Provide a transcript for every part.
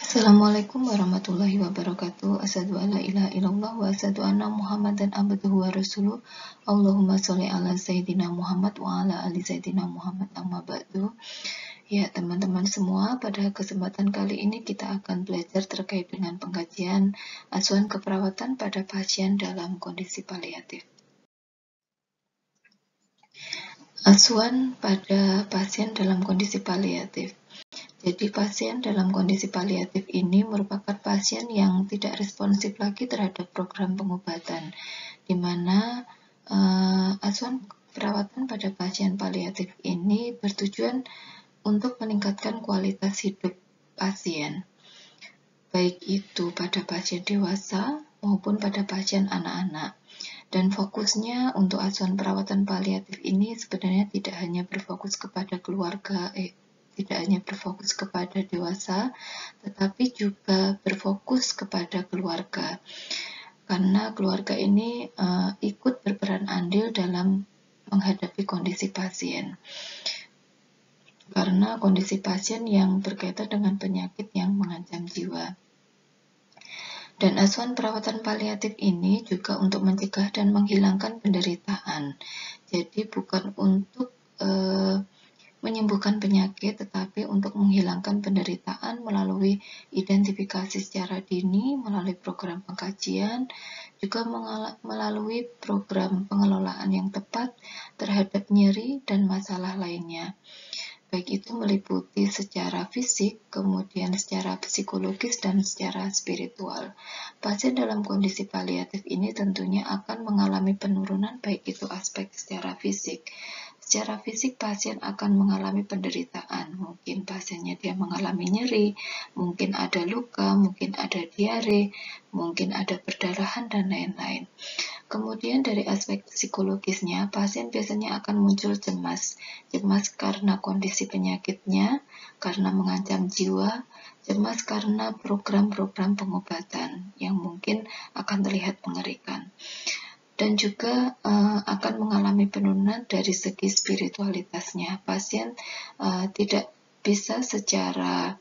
Assalamualaikum warahmatullahi wabarakatuh. Asyhadu an la ilaha illallah wa asyhadu anna Muhammadan abduhu wa rasuluh. Allahumma sholli ala sayyidina Muhammad wa ala ali sayyidina Muhammad amma ba'du. Ya, teman-teman semua, pada kesempatan kali ini kita akan belajar terkait dengan pengkajian asuhan keperawatan pada pasien dalam kondisi paliatif. Asuhan pada pasien dalam kondisi paliatif. Jadi pasien dalam kondisi paliatif ini merupakan pasien yang tidak responsif lagi terhadap program pengobatan, di mana asuhan perawatan pada pasien paliatif ini bertujuan untuk meningkatkan kualitas hidup pasien, baik itu pada pasien dewasa maupun pada pasien anak-anak. Dan fokusnya untuk asuhan perawatan paliatif ini sebenarnya tidak hanya berfokus kepada keluarga, tidak hanya berfokus kepada dewasa, tetapi juga berfokus kepada keluarga. Karena keluarga ini ikut berperan andil dalam menghadapi kondisi pasien. Karena kondisi pasien yang berkaitan dengan penyakit yang mengancam jiwa. Dan asuhan perawatan paliatif ini juga untuk mencegah dan menghilangkan penderitaan. Jadi bukan untuk menyembuhkan penyakit, tetapi untuk menghilangkan penderitaan melalui identifikasi secara dini, melalui program pengkajian, juga melalui program pengelolaan yang tepat terhadap nyeri dan masalah lainnya. Baik itu meliputi secara fisik, kemudian secara psikologis, dan secara spiritual. Pasien dalam kondisi paliatif ini tentunya akan mengalami penurunan, baik itu aspek secara fisik. Secara fisik pasien akan mengalami penderitaan, mungkin pasiennya dia mengalami nyeri, mungkin ada luka, mungkin ada diare, mungkin ada perdarahan, dan lain-lain. Kemudian dari aspek psikologisnya, pasien biasanya akan muncul cemas karena kondisi penyakitnya, karena mengancam jiwa, cemas karena program-program pengobatan yang mungkin akan terlihat mengerikan. Dan juga akan mengalami penurunan dari segi spiritualitasnya. Pasien tidak bisa secara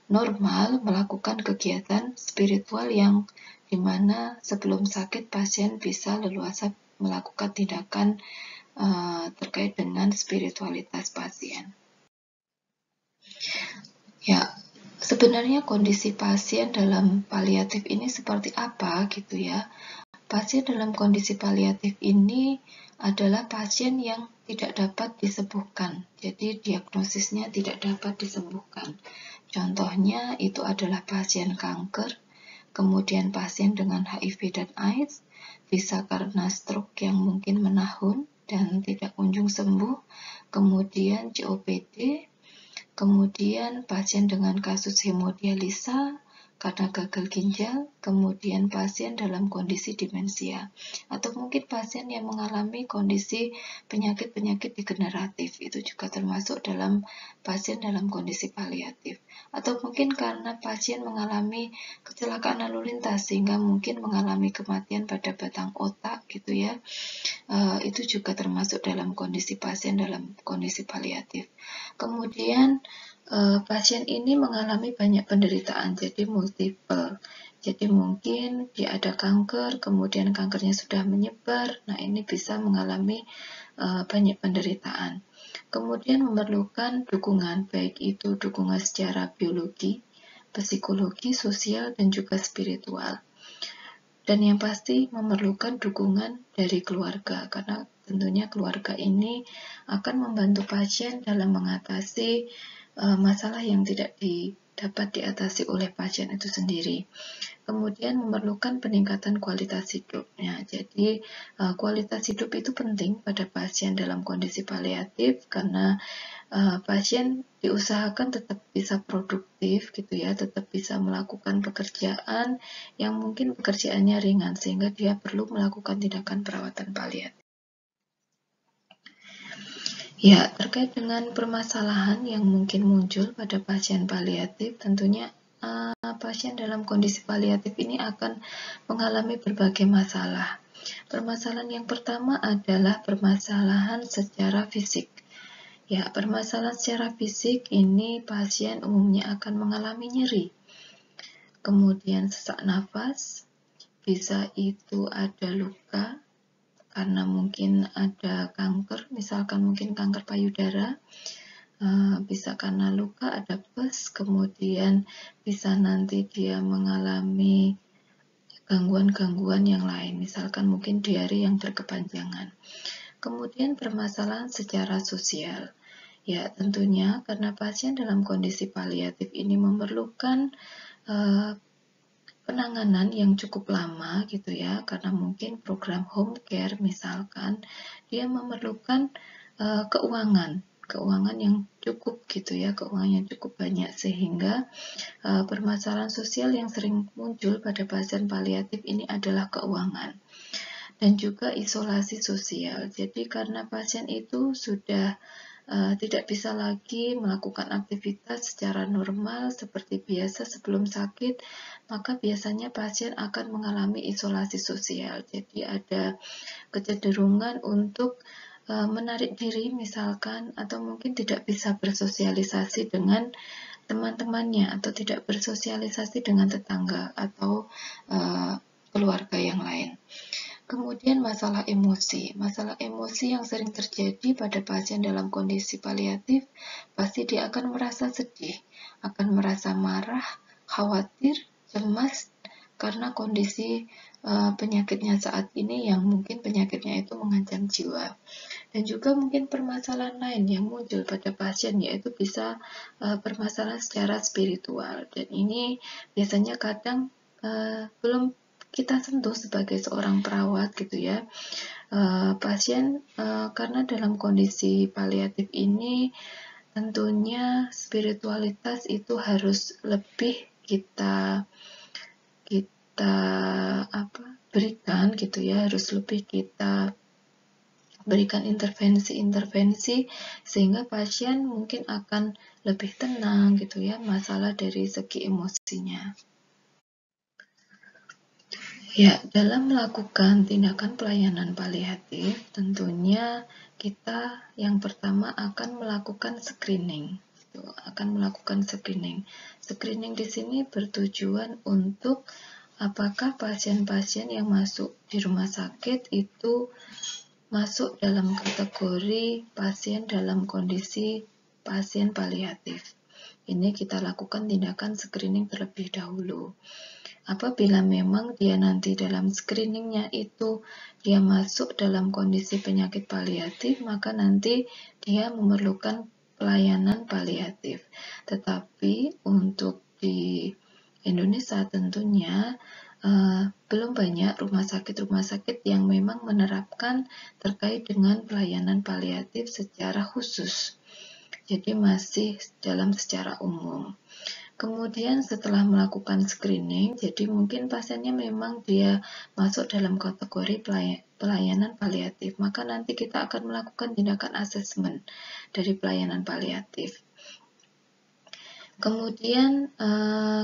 normal melakukan kegiatan spiritual yang dimana sebelum sakit pasien bisa leluasa melakukan tindakan terkait dengan spiritualitas pasien. Ya, sebenarnya kondisi pasien dalam paliatif ini seperti apa gitu ya. Pasien dalam kondisi paliatif ini adalah pasien yang tidak dapat disembuhkan. Jadi diagnosisnya tidak dapat disembuhkan. Contohnya itu adalah pasien kanker, kemudian pasien dengan HIV dan AIDS, bisa karena stroke yang mungkin menahun dan tidak kunjung sembuh, kemudian COPD, kemudian pasien dengan kasus hemodialisa karena gagal ginjal, kemudian pasien dalam kondisi demensia, atau mungkin pasien yang mengalami kondisi penyakit-penyakit degeneratif, itu juga termasuk dalam pasien dalam kondisi paliatif. Atau mungkin karena pasien mengalami kecelakaan lalu lintas sehingga mungkin mengalami kematian pada batang otak gitu ya. Itu juga termasuk dalam kondisi pasien dalam kondisi paliatif. Kemudian pasien ini mengalami banyak penderitaan, jadi multiple. Jadi mungkin dia ada kanker, kemudian kankernya sudah menyebar, nah ini bisa mengalami banyak penderitaan. Kemudian memerlukan dukungan, baik itu dukungan secara biologi, psikologi, sosial, dan juga spiritual. Dan yang pasti memerlukan dukungan dari keluarga, karena tentunya keluarga ini akan membantu pasien dalam mengatasi masalah yang tidak dapat diatasi oleh pasien itu sendiri. Kemudian memerlukan peningkatan kualitas hidupnya. Jadi kualitas hidup itu penting pada pasien dalam kondisi paliatif karena pasien diusahakan tetap bisa produktif gitu ya, tetap bisa melakukan pekerjaan yang mungkin pekerjaannya ringan sehingga dia perlu melakukan tindakan perawatan paliatif. Ya, terkait dengan permasalahan yang mungkin muncul pada pasien paliatif, tentunya pasien dalam kondisi paliatif ini akan mengalami berbagai masalah. Permasalahan yang pertama adalah permasalahan secara fisik. Ya, permasalahan secara fisik ini pasien umumnya akan mengalami nyeri. kemudian sesak nafas, bisa itu ada luka, karena mungkin ada kanker, misalkan mungkin kanker payudara, bisa karena luka, ada pes, kemudian bisa nanti dia mengalami gangguan-gangguan yang lain, misalkan mungkin diare yang berkepanjangan. Kemudian permasalahan secara sosial. Ya, tentunya karena pasien dalam kondisi paliatif ini memerlukan penanganan yang cukup lama gitu ya, karena mungkin program home care misalkan, dia memerlukan keuangan yang cukup gitu ya, keuangan yang cukup banyak, sehingga permasalahan sosial yang sering muncul pada pasien paliatif ini adalah keuangan dan juga isolasi sosial. Jadi karena pasien itu sudah tidak bisa lagi melakukan aktivitas secara normal seperti biasa sebelum sakit, maka biasanya pasien akan mengalami isolasi sosial. Jadi ada kecenderungan untuk menarik diri misalkan, atau mungkin tidak bisa bersosialisasi dengan teman-temannya, atau tidak bersosialisasi dengan tetangga atau keluarga yang lain. Kemudian masalah emosi yang sering terjadi pada pasien dalam kondisi paliatif, pasti dia akan merasa sedih, akan merasa marah, khawatir, cemas, karena kondisi penyakitnya saat ini yang mungkin penyakitnya itu mengancam jiwa. Dan juga mungkin permasalahan lain yang muncul pada pasien, yaitu bisa permasalahan secara spiritual, dan ini biasanya kadang belum kita sentuh sebagai seorang perawat gitu ya. Pasien karena dalam kondisi paliatif ini tentunya spiritualitas itu harus lebih kita berikan gitu ya, harus lebih kita berikan intervensi-intervensi sehingga pasien mungkin akan lebih tenang gitu ya, masalah dari segi emosinya. Ya, dalam melakukan tindakan pelayanan paliatif, tentunya kita yang pertama akan melakukan screening. Screening di sini bertujuan untuk apakah pasien-pasien yang masuk di rumah sakit itu masuk dalam kategori pasien dalam kondisi pasien paliatif. Ini kita lakukan tindakan screening terlebih dahulu. Apabila memang dia nanti dalam screeningnya itu dia masuk dalam kondisi penyakit paliatif, maka nanti dia memerlukan pelayanan paliatif. Tetapi untuk di Indonesia tentunya belum banyak rumah sakit yang memang menerapkan terkait dengan pelayanan paliatif secara khusus. Jadi masih dalam secara umum. Kemudian setelah melakukan screening, jadi mungkin pasiennya memang dia masuk dalam kategori pelayanan paliatif, maka nanti kita akan melakukan tindakan asesmen dari pelayanan paliatif. Kemudian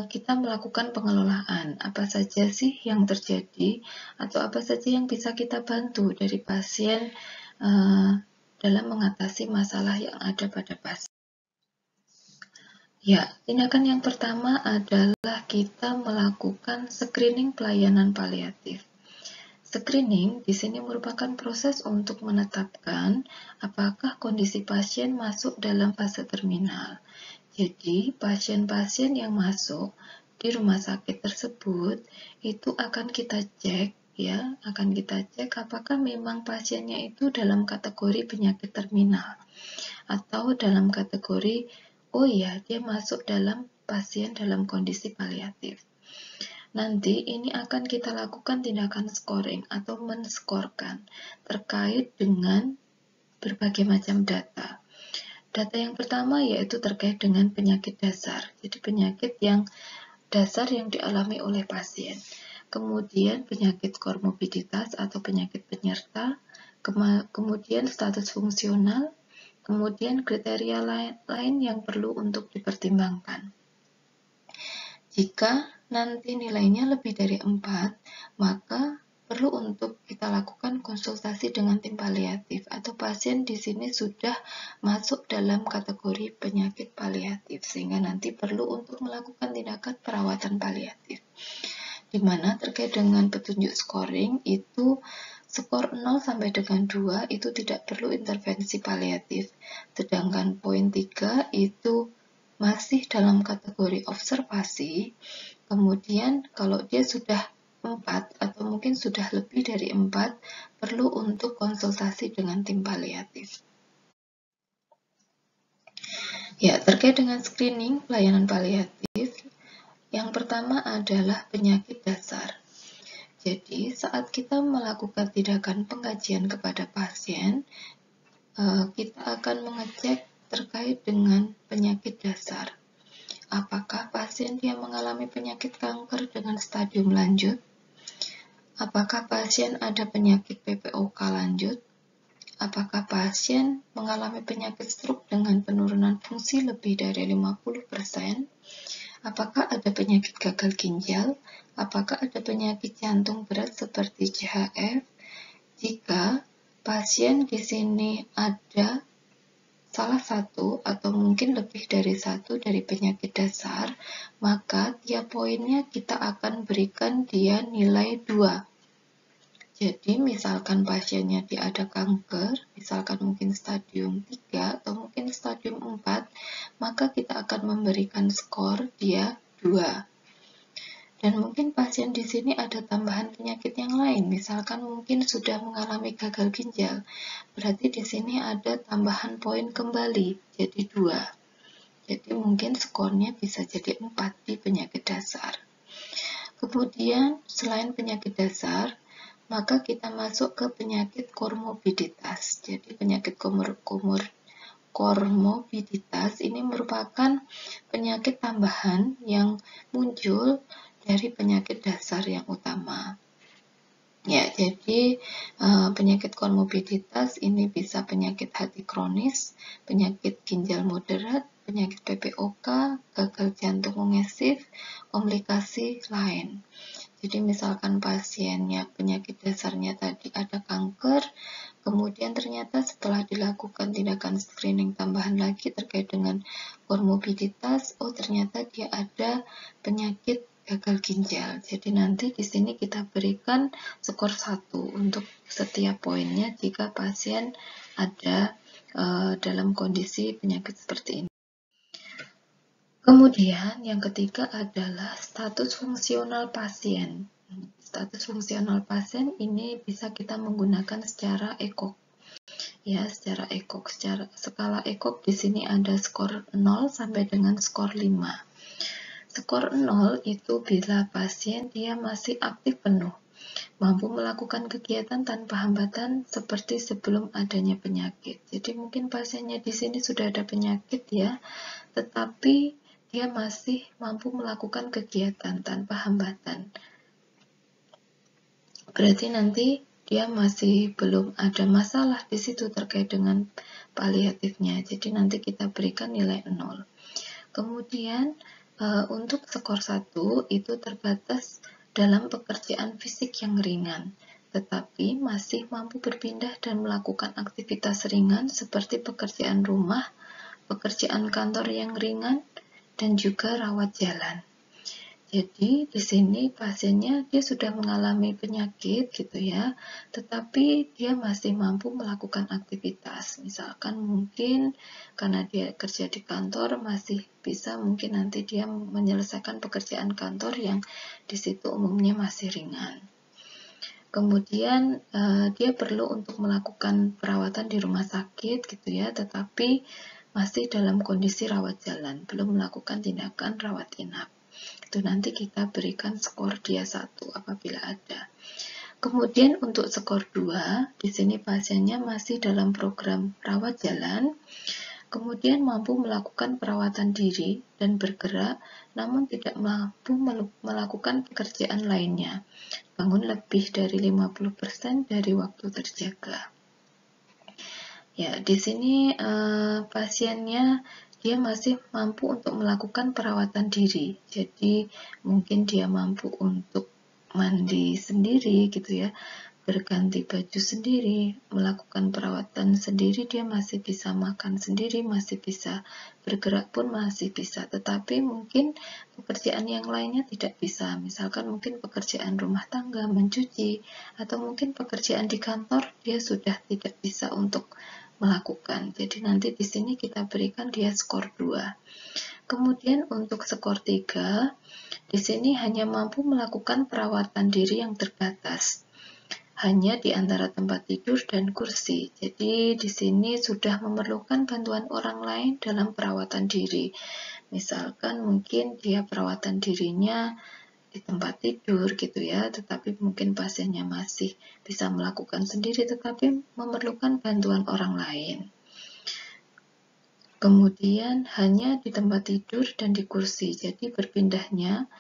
kita melakukan pengelolaan, apa saja sih yang terjadi atau apa saja yang bisa kita bantu dari pasien dalam mengatasi masalah yang ada pada pasien. Ya, tindakan yang pertama adalah kita melakukan screening pelayanan paliatif. Screening di sini merupakan proses untuk menetapkan apakah kondisi pasien masuk dalam fase terminal. Jadi, pasien-pasien yang masuk di rumah sakit tersebut itu akan kita cek ya, apakah memang pasiennya itu dalam kategori penyakit terminal atau dalam kategori oh iya, dia masuk dalam pasien dalam kondisi paliatif. Nanti ini akan kita lakukan tindakan scoring atau menskorkan terkait dengan berbagai macam data. Data yang pertama yaitu terkait dengan penyakit dasar. Jadi penyakit yang dasar yang dialami oleh pasien. Kemudian penyakit komorbiditas atau penyakit penyerta. Kemudian status fungsional. Kemudian kriteria lain yang perlu untuk dipertimbangkan. Jika nanti nilainya lebih dari 4, maka perlu untuk kita lakukan konsultasi dengan tim paliatif, atau pasien di sini sudah masuk dalam kategori penyakit paliatif, sehingga nanti perlu untuk melakukan tindakan perawatan paliatif. Di mana terkait dengan petunjuk scoring itu skor 0 sampai dengan 2 itu tidak perlu intervensi paliatif, sedangkan poin 3 itu masih dalam kategori observasi. Kemudian kalau dia sudah 4 atau mungkin sudah lebih dari 4, perlu untuk konsultasi dengan tim paliatif. Ya, terkait dengan screening pelayanan paliatif, yang pertama adalah penyakit dasar. Jadi, saat kita melakukan tindakan pengkajian kepada pasien, kita akan mengecek terkait dengan penyakit dasar. Apakah pasien dia mengalami penyakit kanker dengan stadium lanjut? Apakah pasien ada penyakit PPOK lanjut? Apakah pasien mengalami penyakit stroke dengan penurunan fungsi lebih dari 50%? Apakah ada penyakit gagal ginjal? Apakah ada penyakit jantung berat seperti CHF? Jika pasien di sini ada salah satu atau mungkin lebih dari satu dari penyakit dasar, maka tiap poinnya kita akan berikan dia nilai 2. Jadi misalkan pasiennya dia ada kanker, misalkan mungkin stadium 3 atau mungkin stadium 4, maka kita akan memberikan skor dia 2. Dan mungkin pasien di sini ada tambahan penyakit yang lain, misalkan mungkin sudah mengalami gagal ginjal. Berarti di sini ada tambahan poin kembali, jadi 2. Jadi mungkin skornya bisa jadi 4 di penyakit dasar. Kemudian selain penyakit dasar, maka kita masuk ke penyakit komorbiditas. Jadi penyakit komorbiditas ini merupakan penyakit tambahan yang muncul dari penyakit dasar yang utama. Ya, jadi penyakit komorbiditas ini bisa penyakit hati kronis, penyakit ginjal moderat, penyakit PPOK, gagal jantung kongesif, komplikasi lain. Jadi misalkan pasiennya penyakit dasarnya tadi ada kanker, kemudian ternyata setelah dilakukan tindakan screening tambahan lagi terkait dengan komorbiditas, oh ternyata dia ada penyakit gagal ginjal. Jadi nanti di sini kita berikan skor 1 untuk setiap poinnya jika pasien ada dalam kondisi penyakit seperti ini. Kemudian yang ketiga adalah status fungsional pasien. Status fungsional pasien ini bisa kita menggunakan secara ECOG. Ya, secara ECOG, secara skala ECOG di sini ada skor 0 sampai dengan skor 5. Skor 0 itu bila pasien dia masih aktif penuh, mampu melakukan kegiatan tanpa hambatan seperti sebelum adanya penyakit. Jadi mungkin pasiennya di sini sudah ada penyakit ya, tetapi dia masih mampu melakukan kegiatan tanpa hambatan. Berarti nanti dia masih belum ada masalah di situ terkait dengan paliatifnya. Jadi nanti kita berikan nilai 0. Kemudian untuk skor 1 itu terbatas dalam pekerjaan fisik yang ringan, tetapi masih mampu berpindah dan melakukan aktivitas ringan seperti pekerjaan rumah, pekerjaan kantor yang ringan, dan juga rawat jalan. Jadi di sini pasiennya dia sudah mengalami penyakit gitu ya, tetapi dia masih mampu melakukan aktivitas. Misalkan mungkin karena dia kerja di kantor masih bisa mungkin nanti dia menyelesaikan pekerjaan kantor yang di situ umumnya masih ringan. Kemudian dia perlu untuk melakukan perawatan di rumah sakit gitu ya, tetapi masih dalam kondisi rawat jalan, belum melakukan tindakan rawat inap. Itu nanti kita berikan skor dia 1 apabila ada. Kemudian untuk skor 2, di sini pasiennya masih dalam program rawat jalan, kemudian mampu melakukan perawatan diri dan bergerak, namun tidak mampu melakukan pekerjaan lainnya. Bangun lebih dari 50% dari waktu terjaga. Ya, di sini pasiennya dia masih mampu untuk melakukan perawatan diri. Jadi mungkin dia mampu untuk mandi sendiri gitu ya, berganti baju sendiri, melakukan perawatan sendiri, dia masih bisa makan sendiri, masih bisa bergerak pun masih bisa. Tetapi mungkin pekerjaan yang lainnya tidak bisa, misalkan mungkin pekerjaan rumah tangga, mencuci, atau mungkin pekerjaan di kantor dia sudah tidak bisa untuk melakukan. Jadi nanti di sini kita berikan dia skor 2. Kemudian untuk skor 3, di sini hanya mampu melakukan perawatan diri yang terbatas, hanya di antara tempat tidur dan kursi. Jadi di sini sudah memerlukan bantuan orang lain dalam perawatan diri. Misalkan mungkin dia perawatan dirinya di tempat tidur gitu ya, tetapi mungkin pasiennya masih bisa melakukan sendiri tetapi memerlukan bantuan orang lain. Kemudian hanya di tempat tidur dan di kursi, jadi berpindahnya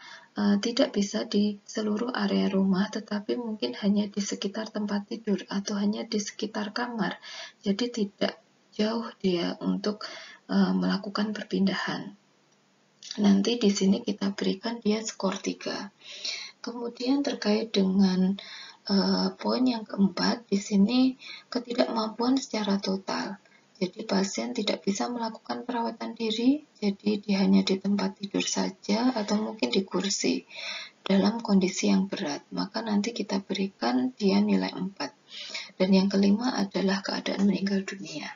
tidak bisa di seluruh area rumah, tetapi mungkin hanya di sekitar tempat tidur atau hanya di sekitar kamar. Jadi tidak jauh dia untuk melakukan perpindahan. Nanti di sini kita berikan dia skor 3. Kemudian terkait dengan poin yang keempat, di sini ketidakmampuan secara total. Jadi pasien tidak bisa melakukan perawatan diri, jadi dia hanya di tempat tidur saja atau mungkin di kursi dalam kondisi yang berat. Maka nanti kita berikan dia nilai 4. Dan yang kelima adalah keadaan meninggal dunia.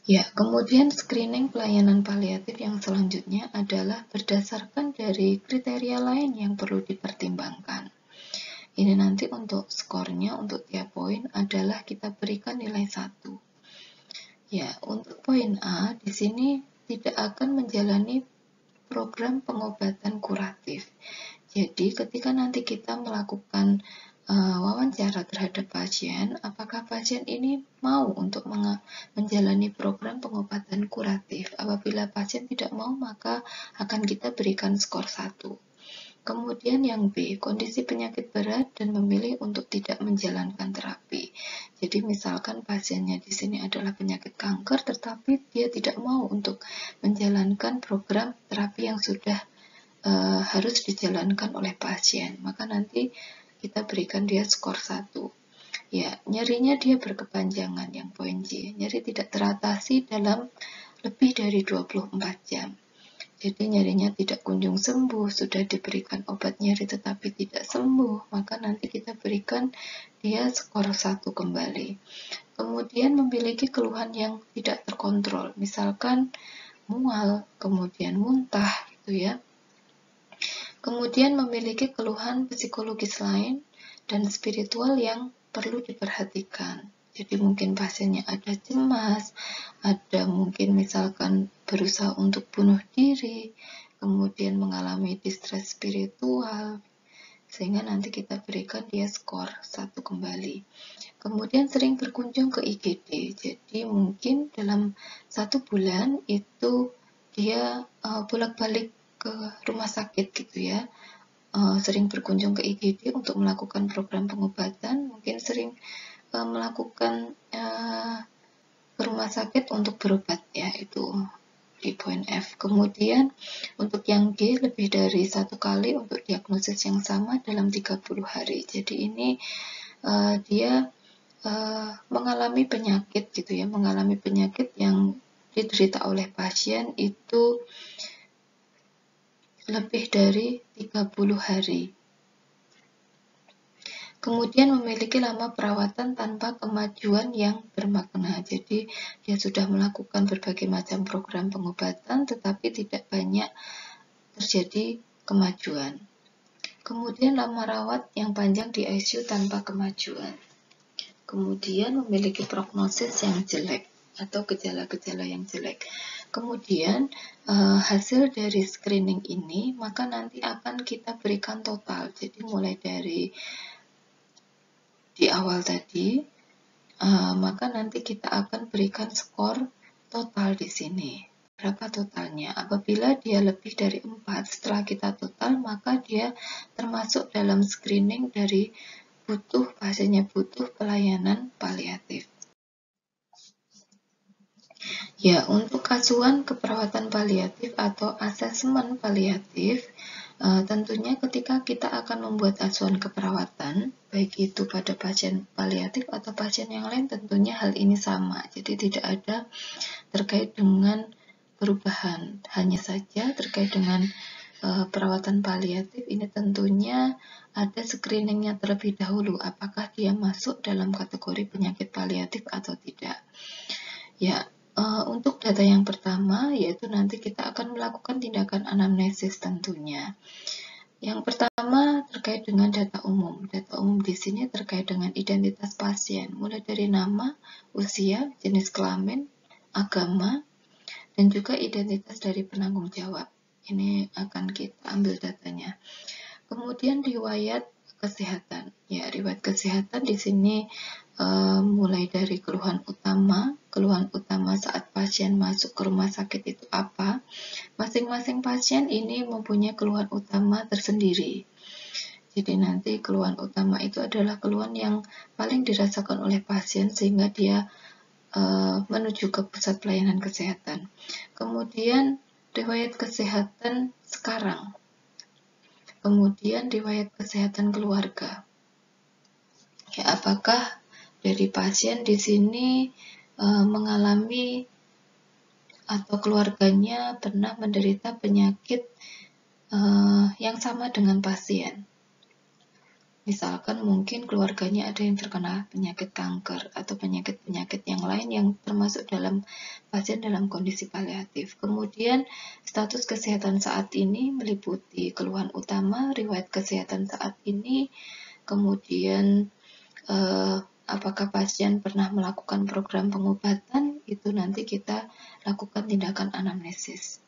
Ya, kemudian screening pelayanan paliatif yang selanjutnya adalah berdasarkan dari kriteria lain yang perlu dipertimbangkan. Ini nanti untuk skornya untuk tiap poin adalah kita berikan nilai 1. Ya, untuk poin A di sini tidak akan menjalani program pengobatan kuratif. Jadi ketika nanti kita melakukan wawancara terhadap pasien, apakah pasien ini mau untuk menjalani program pengobatan kuratif? Apabila pasien tidak mau, maka akan kita berikan skor 1. Kemudian yang B, kondisi penyakit berat dan memilih untuk tidak menjalankan terapi. Jadi misalkan pasiennya di sini adalah penyakit kanker, tetapi dia tidak mau untuk menjalankan program terapi yang sudah harus dijalankan oleh pasien. Maka nanti kita berikan dia skor 1. Ya, nyerinya dia berkepanjangan yang poin J. Nyeri tidak teratasi dalam lebih dari 24 jam. Jadi nyerinya tidak kunjung sembuh, sudah diberikan obat nyeri tetapi tidak sembuh, maka nanti kita berikan dia skor 1 kembali. Kemudian memiliki keluhan yang tidak terkontrol, misalkan mual, kemudian muntah gitu ya. Kemudian memiliki keluhan psikologis lain dan spiritual yang perlu diperhatikan. Jadi mungkin pasiennya ada cemas, ada mungkin misalkan berusaha untuk bunuh diri, kemudian mengalami distress spiritual, sehingga nanti kita berikan dia skor 1 kembali. Kemudian sering berkunjung ke IGD, jadi mungkin dalam 1 bulan itu dia bolak-balik ke rumah sakit gitu ya, sering berkunjung ke IGD untuk melakukan program pengobatan, mungkin sering melakukan ke rumah sakit untuk berobat ya, itu di poin F. Kemudian untuk yang G lebih dari 1 kali untuk diagnosis yang sama dalam 30 hari. Jadi ini dia mengalami penyakit gitu ya, mengalami penyakit yang diderita oleh pasien itu lebih dari 30 hari. Kemudian memiliki lama perawatan tanpa kemajuan yang bermakna. Jadi dia sudah melakukan berbagai macam program pengobatan tetapi tidak banyak terjadi kemajuan. Kemudian lama rawat yang panjang di ICU tanpa kemajuan. Kemudian memiliki prognosis yang jelek atau gejala-gejala yang jelek. Kemudian hasil dari screening ini maka nanti akan kita berikan total. Jadi mulai dari di awal tadi, maka nanti kita akan berikan skor total di sini. Berapa totalnya? Apabila dia lebih dari 4 setelah kita total, maka dia termasuk dalam screening dari pasiennya butuh pelayanan paliatif. Ya, untuk acuan keperawatan paliatif atau asesmen paliatif, Tentunya ketika kita akan membuat acuan keperawatan, baik itu pada pasien paliatif atau pasien yang lain, tentunya hal ini sama. Jadi tidak ada terkait dengan perubahan. Hanya saja terkait dengan perawatan paliatif ini tentunya ada screeningnya terlebih dahulu, apakah dia masuk dalam kategori penyakit paliatif atau tidak. Ya, untuk data yang pertama yaitu nanti kita akan melakukan tindakan anamnesis tentunya. Yang pertama terkait dengan data umum. Data umum di sini terkait dengan identitas pasien, mulai dari nama, usia, jenis kelamin, agama, dan juga identitas dari penanggung jawab. Ini akan kita ambil datanya. Kemudian riwayat kesehatan. Ya, riwayat kesehatan di sini mulai dari keluhan utama saat pasien masuk ke rumah sakit itu apa. Masing-masing pasien ini mempunyai keluhan utama tersendiri. Jadi nanti keluhan utama itu adalah keluhan yang paling dirasakan oleh pasien sehingga dia menuju ke pusat pelayanan kesehatan. Kemudian riwayat kesehatan sekarang. Kemudian riwayat kesehatan keluarga. Ya, apakah dari pasien di sini mengalami atau keluarganya pernah menderita penyakit yang sama dengan pasien. Misalkan mungkin keluarganya ada yang terkena penyakit kanker atau penyakit-penyakit yang lain yang termasuk dalam pasien dalam kondisi paliatif. Kemudian status kesehatan saat ini meliputi keluhan utama, riwayat kesehatan saat ini, kemudian apakah pasien pernah melakukan program pengobatan, itu nanti kita lakukan tindakan anamnesis.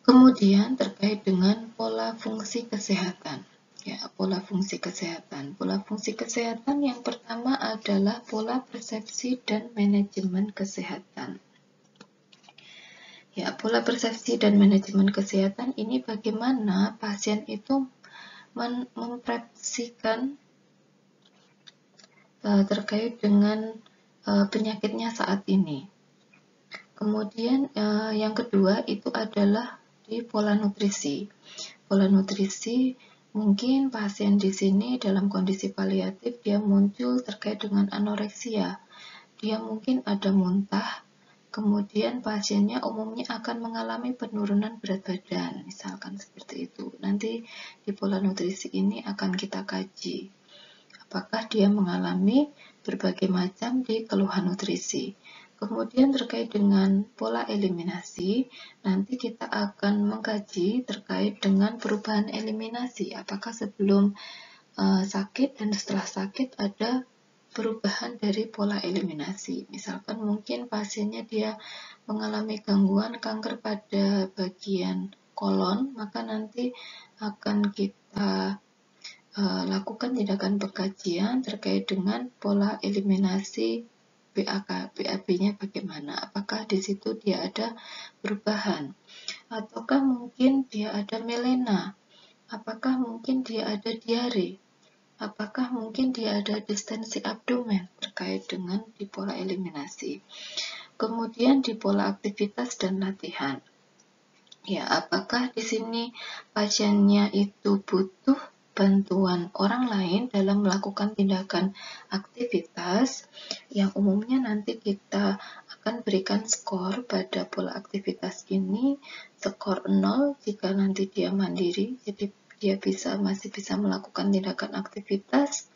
Kemudian terkait dengan pola fungsi kesehatan. Ya, pola fungsi kesehatan. Pola fungsi kesehatan yang pertama adalah pola persepsi dan manajemen kesehatan. Ya, pola persepsi dan manajemen kesehatan ini bagaimana pasien itu mempersepsikan terkait dengan penyakitnya saat ini. Kemudian yang kedua itu adalah di pola nutrisi. Pola nutrisi mungkin pasien di sini dalam kondisi paliatif dia muncul terkait dengan anoreksia. Dia mungkin ada muntah, kemudian pasiennya umumnya akan mengalami penurunan berat badan, misalkan seperti itu. Nanti di pola nutrisi ini akan kita kaji. Apakah dia mengalami berbagai macam di keluhan nutrisi. Kemudian terkait dengan pola eliminasi, nanti kita akan mengkaji terkait dengan perubahan eliminasi. Apakah sebelum sakit dan setelah sakit ada perubahan dari pola eliminasi. Misalkan mungkin pasiennya dia mengalami gangguan kanker pada bagian kolon, maka nanti akan kita lakukan tindakan pengkajian terkait dengan pola eliminasi BAB-nya bagaimana, apakah di situ dia ada perubahan, ataukah mungkin dia ada melena, apakah mungkin dia ada diare, apakah mungkin dia ada distensi abdomen terkait dengan di pola eliminasi. Kemudian di pola aktivitas dan latihan. Ya, apakah di sini pasiennya itu butuh bantuan orang lain dalam melakukan tindakan aktivitas yang umumnya nanti kita akan berikan skor pada pola aktivitas ini, skor 0 jika nanti dia mandiri, jadi dia masih bisa melakukan tindakan aktivitas.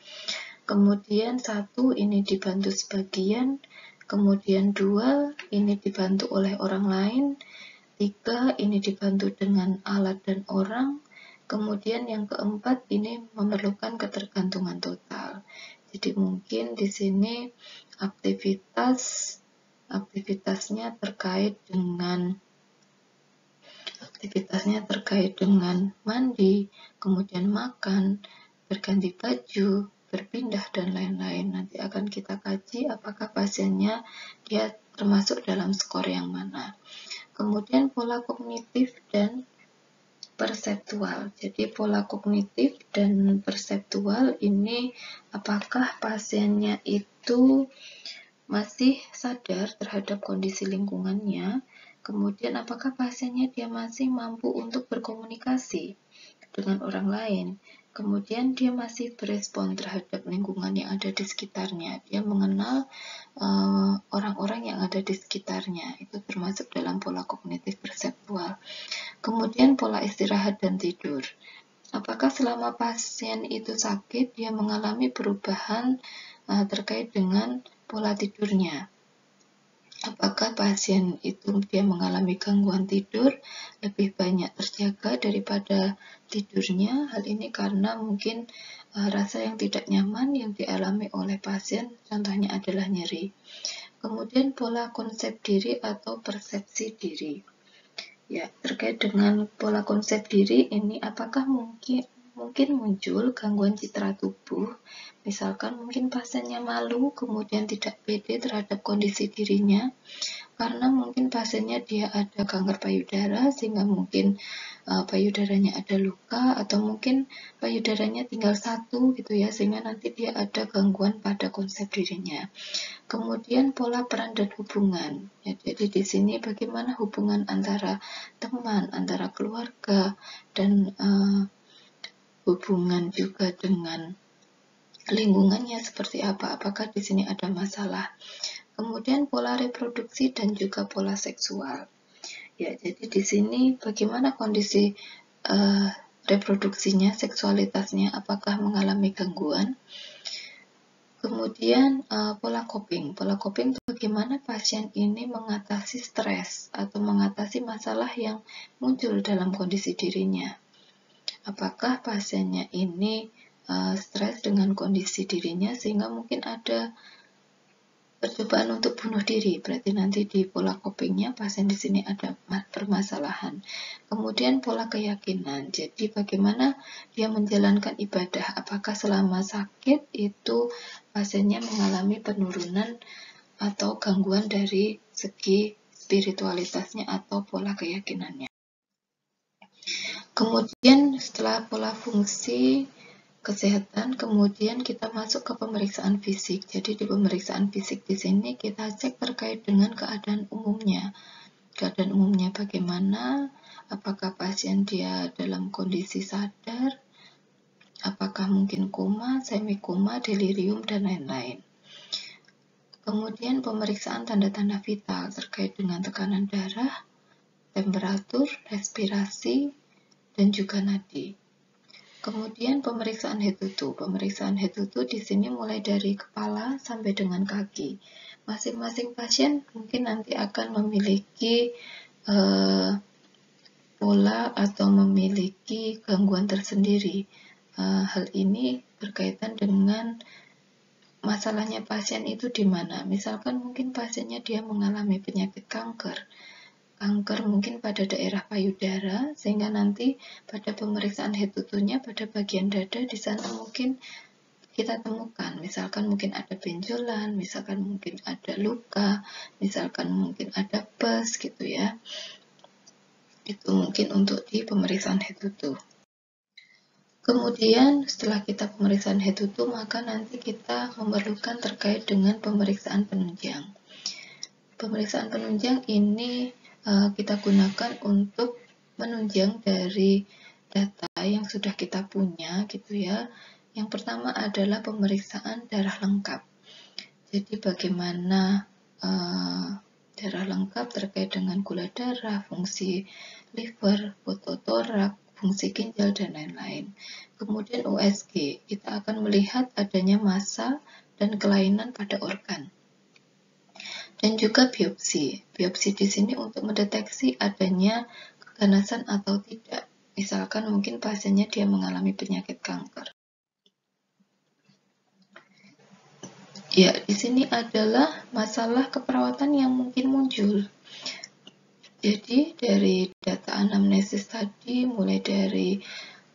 Kemudian 1 ini dibantu sebagian, kemudian 2 ini dibantu oleh orang lain, 3 ini dibantu dengan alat dan orang. Kemudian yang keempat ini memerlukan ketergantungan total. Jadi mungkin di sini aktivitasnya terkait dengan mandi, kemudian makan, berganti baju, berpindah dan lain-lain. Nanti akan kita kaji apakah pasiennya dia termasuk dalam skor yang mana. Kemudian pola kognitif dan perseptual. Jadi pola kognitif dan perseptual ini apakah pasiennya itu masih sadar terhadap kondisi lingkungannya, Kemudian apakah pasiennya dia masih mampu untuk berkomunikasi dengan orang lain. Kemudian dia masih berespon terhadap lingkungan yang ada di sekitarnya. Dia mengenal orang-orang yang ada di sekitarnya. Itu termasuk dalam pola kognitif perseptual. Kemudian pola istirahat dan tidur. Apakah selama pasien itu sakit, dia mengalami perubahan terkait dengan pola tidurnya? Apakah pasien itu dia mengalami gangguan tidur, lebih banyak terjaga daripada tidurnya? Hal ini karena mungkin rasa yang tidak nyaman yang dialami oleh pasien, contohnya adalah nyeri. Kemudian pola konsep diri atau persepsi diri. Ya, terkait dengan pola konsep diri ini, apakah mungkin muncul gangguan citra tubuh, misalkan mungkin pasiennya malu, kemudian tidak pede terhadap kondisi dirinya, karena mungkin pasiennya dia ada kanker payudara, sehingga mungkin payudaranya ada luka, atau mungkin payudaranya tinggal satu gitu ya, sehingga nanti dia ada gangguan pada konsep dirinya. Kemudian pola peran dan hubungan. Ya, jadi di sini bagaimana hubungan antara teman, antara keluarga, dan hubungan juga dengan lingkungannya seperti apa? Apakah di sini ada masalah? Kemudian pola reproduksi dan juga pola seksual. Ya, jadi di sini bagaimana kondisi reproduksinya, seksualitasnya, apakah mengalami gangguan? Kemudian pola coping. Pola coping bagaimana pasien ini mengatasi stres atau mengatasi masalah yang muncul dalam kondisi dirinya. Apakah pasiennya ini stres dengan kondisi dirinya sehingga mungkin ada percobaan untuk bunuh diri, berarti nanti di pola copingnya pasien di sini ada permasalahan. Kemudian pola keyakinan, jadi bagaimana dia menjalankan ibadah, apakah selama sakit itu pasiennya mengalami penurunan atau gangguan dari segi spiritualitasnya atau pola keyakinannya. Kemudian setelah pola fungsi kesehatan, kemudian kita masuk ke pemeriksaan fisik. Jadi di pemeriksaan fisik di sini kita cek terkait dengan keadaan umumnya. Keadaan umumnya bagaimana? Apakah pasien dia dalam kondisi sadar? Apakah mungkin koma, semi koma, delirium, dan lain-lain. Kemudian pemeriksaan tanda-tanda vital terkait dengan tekanan darah, temperatur, respirasi, dan juga nadi. Kemudian pemeriksaan head to toe. Pemeriksaan head to toe di sini mulai dari kepala sampai dengan kaki. Masing-masing pasien mungkin nanti akan memiliki pola atau memiliki gangguan tersendiri. Hal ini berkaitan dengan masalahnya pasien itu di mana. Misalkan mungkin pasiennya dia mengalami penyakit kanker mungkin pada daerah payudara, sehingga nanti pada pemeriksaan head to toe-nya pada bagian dada di sana mungkin kita temukan, misalkan mungkin ada benjolan, misalkan mungkin ada luka, misalkan mungkin ada pus gitu ya. Itu mungkin untuk di pemeriksaan head to toe. Kemudian setelah kita pemeriksaan head to toe, maka nanti kita memerlukan terkait dengan pemeriksaan penunjang. Pemeriksaan penunjang ini kita gunakan untuk menunjang dari data yang sudah kita punya gitu ya. Yang pertama adalah pemeriksaan darah lengkap. Jadi bagaimana darah lengkap terkait dengan gula darah, fungsi liver, fototorak, fungsi ginjal, dan lain-lain. Kemudian USG, kita akan melihat adanya massa dan kelainan pada organ. Dan juga biopsi. Biopsi di sini untuk mendeteksi adanya keganasan atau tidak. Misalkan mungkin pasiennya dia mengalami penyakit kanker. Ya, di sini adalah masalah keperawatan yang mungkin muncul. Jadi dari data anamnesis tadi, mulai dari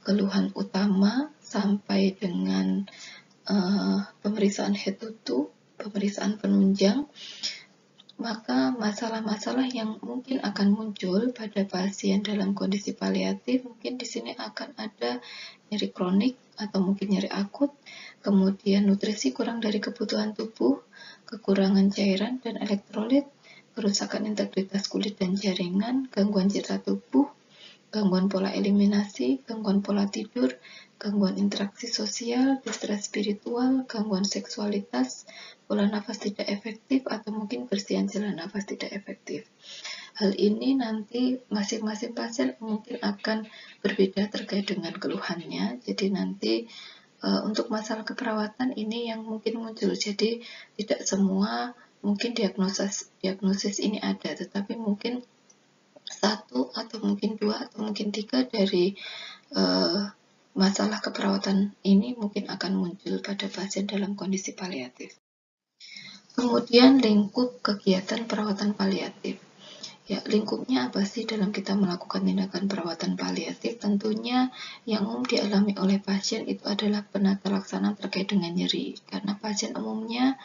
keluhan utama sampai dengan pemeriksaan head to toe, pemeriksaan penunjang, maka masalah-masalah yang mungkin akan muncul pada pasien dalam kondisi paliatif mungkin di sini akan ada nyeri kronik atau mungkin nyeri akut, kemudian nutrisi kurang dari kebutuhan tubuh, kekurangan cairan dan elektrolit, kerusakan integritas kulit dan jaringan, gangguan citra tubuh, gangguan pola eliminasi, gangguan pola tidur, gangguan interaksi sosial, distress spiritual, gangguan seksualitas, pola nafas tidak efektif, atau mungkin bersihan jalan nafas tidak efektif. Hal ini nanti masing-masing pasien mungkin akan berbeda terkait dengan keluhannya. Jadi nanti untuk masalah keperawatan ini yang mungkin muncul. Jadi tidak semua mungkin diagnosis ini ada, tetapi mungkin satu atau mungkin dua atau mungkin tiga dari masalah keperawatan ini mungkin akan muncul pada pasien dalam kondisi paliatif. Kemudian lingkup kegiatan perawatan paliatif. Ya, lingkupnya apa sih dalam kita melakukan tindakan perawatan paliatif? Tentunya yang umum dialami oleh pasien itu adalah penata laksanaan terkait dengan nyeri, karena pasien umumnya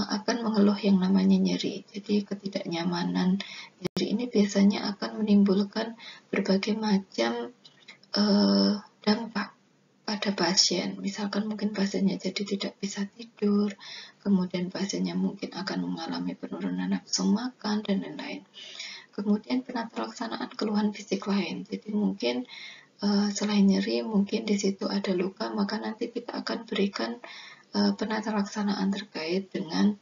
akan mengeluh yang namanya nyeri. Jadi ketidaknyamanan nyeri ini biasanya akan menimbulkan berbagai macam dampak pada pasien. Misalkan mungkin pasiennya jadi tidak bisa tidur, kemudian pasiennya mungkin akan mengalami penurunan nafsu makan dan lain-lain. Kemudian penata laksanaan keluhan fisik lain. Jadi mungkin selain nyeri, mungkin di situ ada luka, maka nanti kita akan berikan penata laksanaan terkait dengan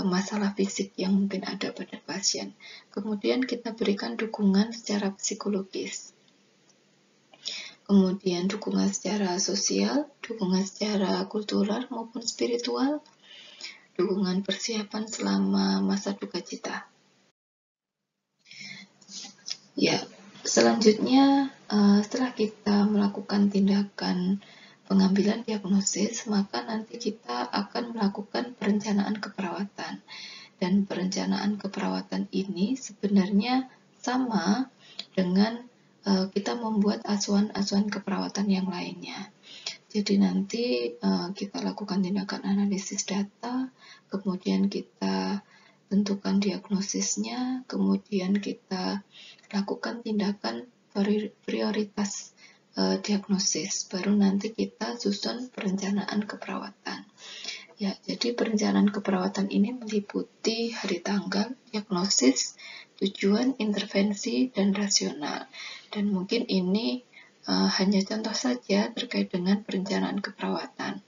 masalah fisik yang mungkin ada pada pasien. Kemudian kita berikan dukungan secara psikologis. Kemudian dukungan secara sosial, dukungan secara kultural maupun spiritual, dukungan persiapan selama masa duka cita. Ya, selanjutnya setelah kita melakukan tindakan pengambilan diagnosis, maka nanti kita akan melakukan perencanaan keperawatan. Dan perencanaan keperawatan ini sebenarnya sama dengan kita membuat asuhan-asuhan keperawatan yang lainnya. Jadi nanti kita lakukan tindakan analisis data, kemudian kita tentukan diagnosisnya, kemudian kita lakukan tindakan prioritas diagnosis, baru nanti kita susun perencanaan keperawatan. Ya, jadi perencanaan keperawatan ini meliputi hari tanggal, diagnosis, tujuan, intervensi, dan rasional. Dan mungkin ini hanya contoh saja terkait dengan perencanaan keperawatan.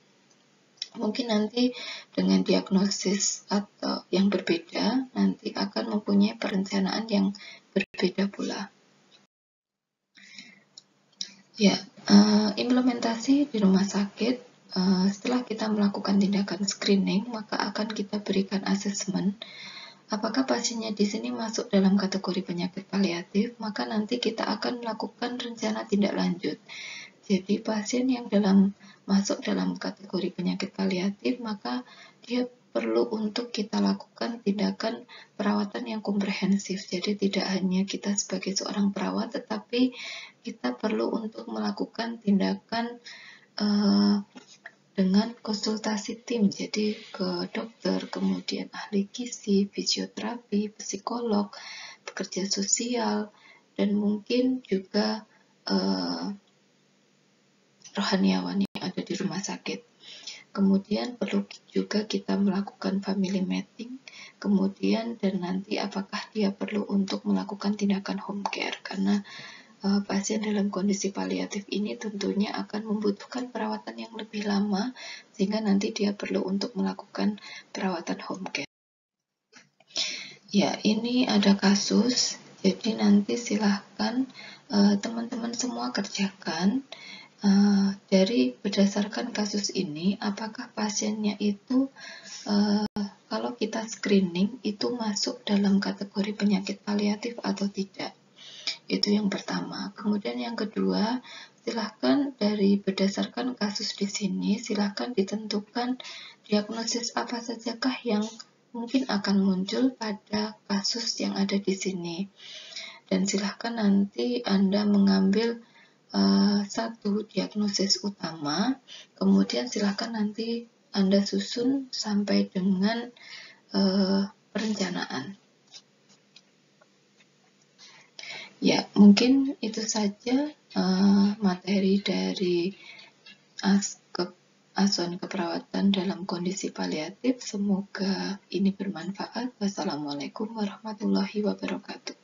Mungkin nanti dengan diagnosis atau yang berbeda, nanti akan mempunyai perencanaan yang berbeda pula. Ya, implementasi di rumah sakit, setelah kita melakukan tindakan screening, maka akan kita berikan asesmen apakah pasiennya di sini masuk dalam kategori penyakit paliatif, maka nanti kita akan melakukan rencana tindak lanjut. Jadi pasien yang masuk dalam kategori penyakit paliatif, maka dia perlu untuk kita lakukan tindakan perawatan yang komprehensif. Jadi tidak hanya kita sebagai seorang perawat, tetapi kita perlu untuk melakukan tindakan dengan konsultasi tim, jadi ke dokter, kemudian ahli gizi, fisioterapi, psikolog, pekerja sosial, dan mungkin juga rohaniawan yang ada di rumah sakit. Kemudian perlu juga kita melakukan family mapping, kemudian dan nanti apakah dia perlu untuk melakukan tindakan home care, karena pasien dalam kondisi paliatif ini tentunya akan membutuhkan perawatan yang lebih lama, sehingga nanti dia perlu untuk melakukan perawatan home care. Ya, ini ada kasus, jadi nanti silahkan teman-teman semua kerjakan. Dari berdasarkan kasus ini, apakah pasiennya itu kalau kita screening itu masuk dalam kategori penyakit paliatif atau tidak. Itu yang pertama. Kemudian yang kedua, silahkan dari berdasarkan kasus di sini, silahkan ditentukan diagnosis apa sajakah yang mungkin akan muncul pada kasus yang ada di sini. Dan silahkan nanti Anda mengambil satu diagnosis utama, kemudian silahkan nanti Anda susun sampai dengan perencanaan. Ya, mungkin itu saja materi dari asuhan keperawatan dalam kondisi paliatif. Semoga ini bermanfaat. Wassalamualaikum warahmatullahi wabarakatuh.